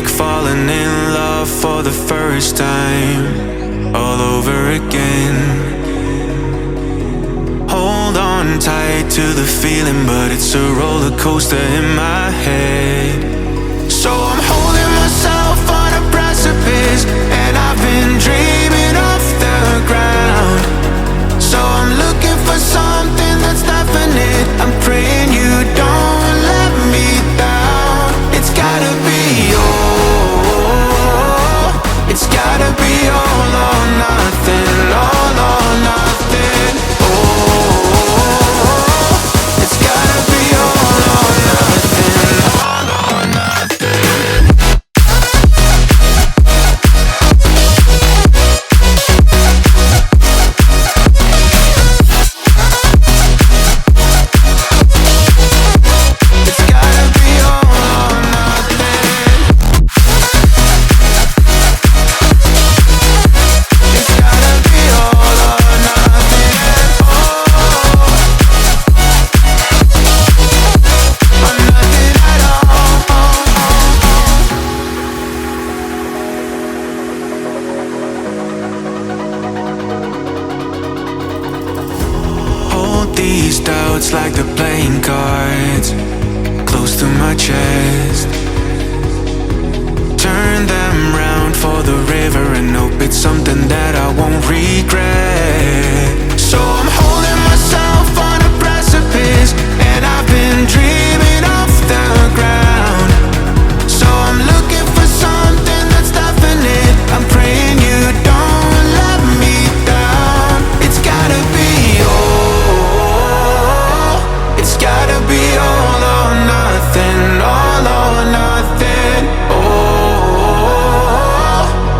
like falling in love for the first time, all over again. Hold on tight to the feeling, but it's a roller coaster in my head. So I'm holding myself on a precipice, and I've been dreaming off the ground. So I'm looking for something that's definite. I'm praying you don't let me down. It's gotta be all. It's gotta be all or nothing. All or nothing. Oh, it's gotta be all or nothing. All or nothing. These doubts like the playing cards close to my chest. Turn them round for the river and hope it's something that I won't regret. So I'm holding myself on a precipice, and I've been dreaming off the ground. So I'm looking for something that's definite. I'm praying you don't let me down. It's gotta be it's gotta be all or nothing, all or nothing. Oh,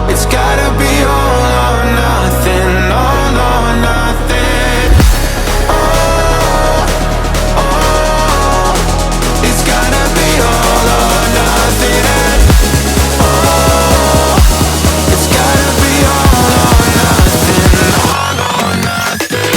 it's gotta be all or nothing, all or nothing. Oh, oh, it's gotta be all or nothing. Oh, it's gotta be all or nothing, all or nothing.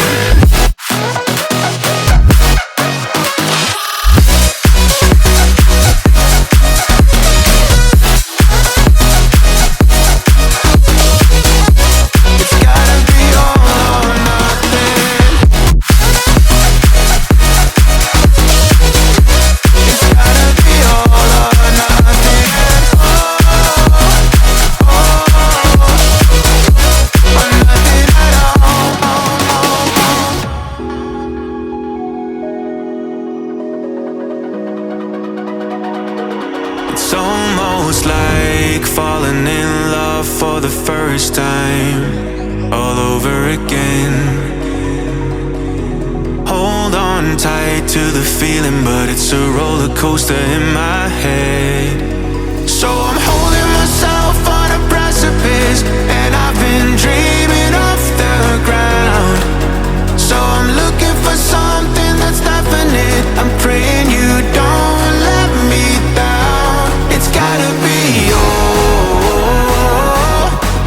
It's almost like falling in love for the first time, all over again. Hold on tight to the feeling, but it's a roller coaster in my head. So I'm holding myself on a precipice, and I've been dreaming off the ground. So I'm looking for something that's definite. I'm praying you don't let me down. It's gotta be all.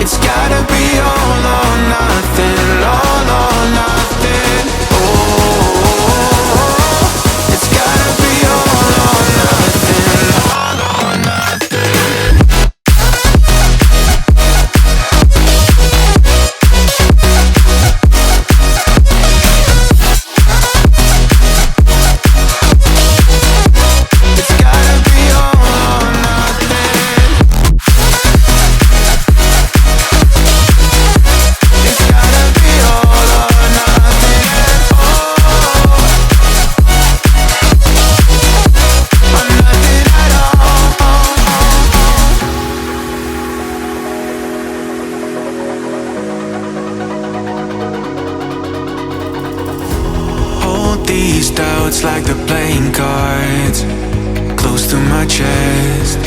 It's gotta be all or nothing. All or nothing. Oh, it's gotta be all or nothing. All or nothing. These doubts like the playing cards close to my chest.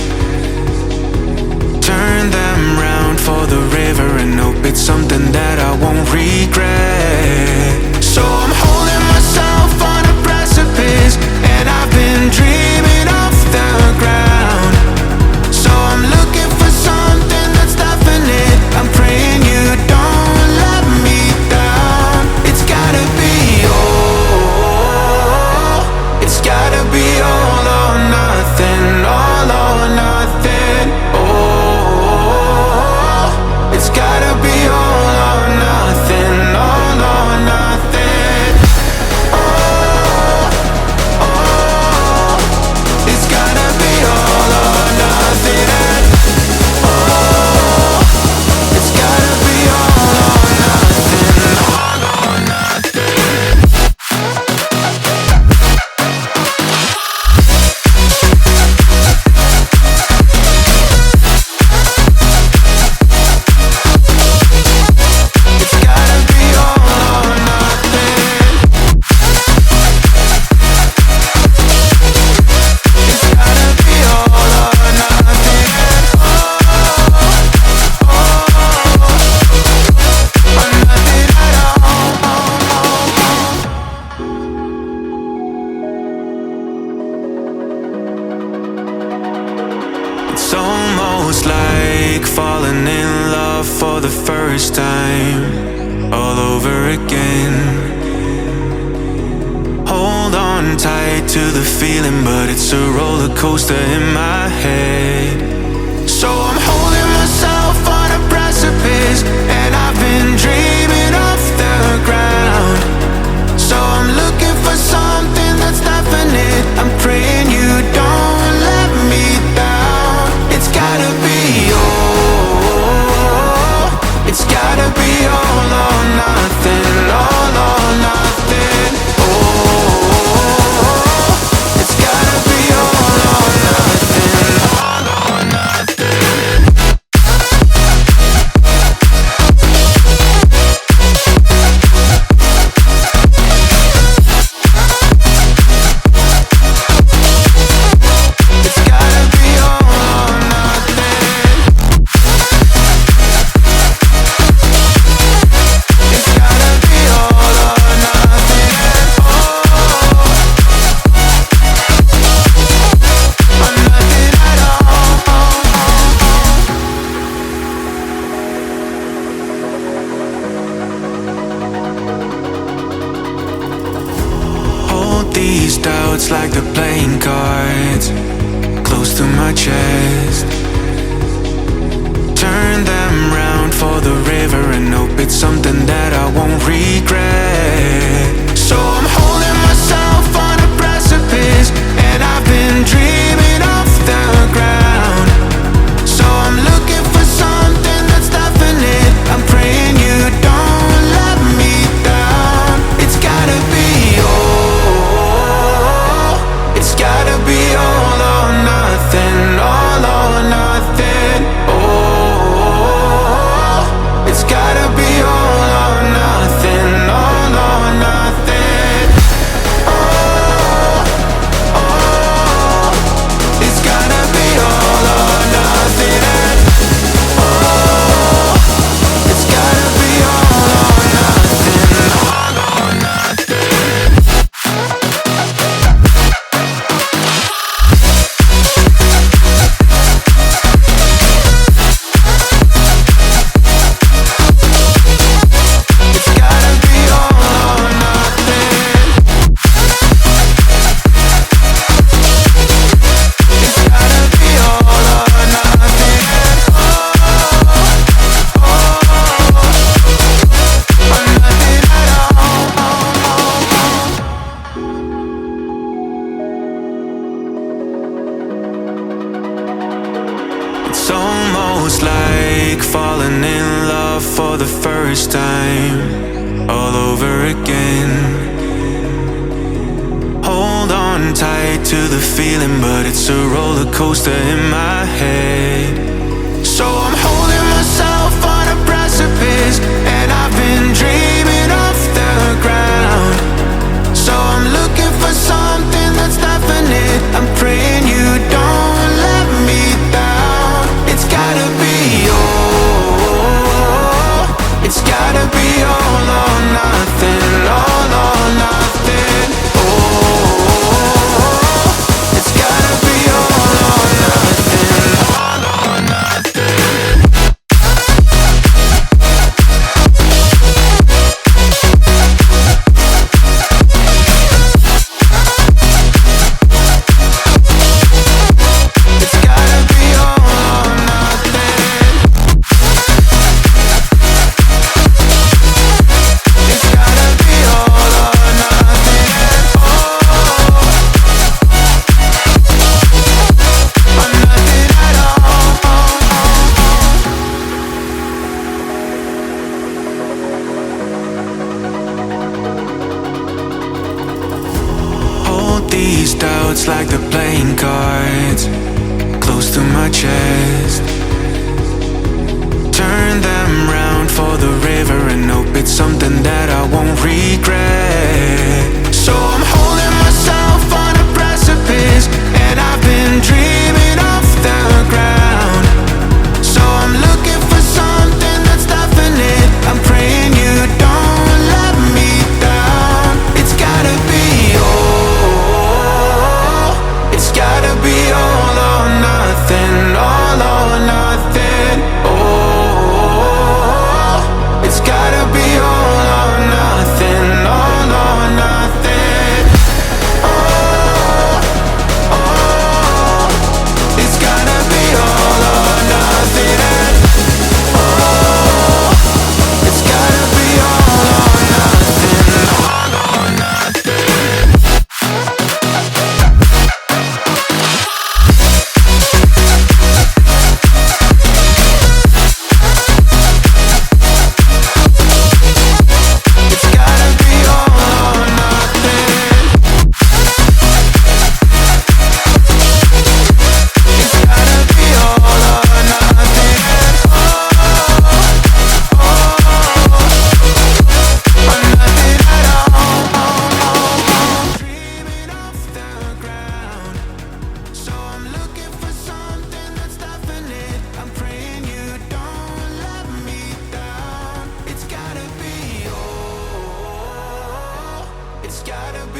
Turn them round for the river and hope it's something that I won't regret. So I'm holding myself on a precipice, and I've been dreaming off the ground. So I'm looking for something that's definite. I'm praying you don't let me down. It's gotta be all. It's gotta be all or nothing, all or nothing. Oh, first time, all over again. Hold on tight to the feeling, but it's a roller coaster in my head. So I'm holding myself on a precipice, and I've been dreaming off the ground. So I'm looking for something that's definite. I'm praying you don't let me down. It's gotta be all. It's gotta be all or nothing. All or nothing. Oh, it's gotta be all or nothing. All or nothing. These doubts like the playing cards close to my chest. Turn them round for the river and hope it's something that I won't regret. So I'm holding myself on a precipice, and I've been dreaming off the ground. So I'm looking for something that's definite. I'm praying you don't let me down. It's gotta be it's gotta be all or nothing, all or nothing. Oh, it's gotta be all or nothing, all or nothing. Oh, oh, it's gotta be all or nothing. Oh, it's gotta be all or nothing, all or nothing. It's almost like falling in love for the first time, all over again. Hold on tight to the feeling, but it's a roller coaster in my head. So I'm holding myself on a precipice, and I've been dreaming off the ground. So I'm looking for something that's definite. I'm praying you don't let me down. It's gotta be all. It's gotta be all or nothing. All or nothing. Oh, it's gotta be all or nothing. All or nothing. These doubts like the playing cards close to my chest. Turn them round for the river and hope it's something that I won't regret. So I'm holding myself on a precipice, and I've been dreaming off the ground. So I'm looking for something that's definite. I'm praying you don't let me down. It's gotta be all. It's gotta be all or nothing, all or nothing. Oh,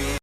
be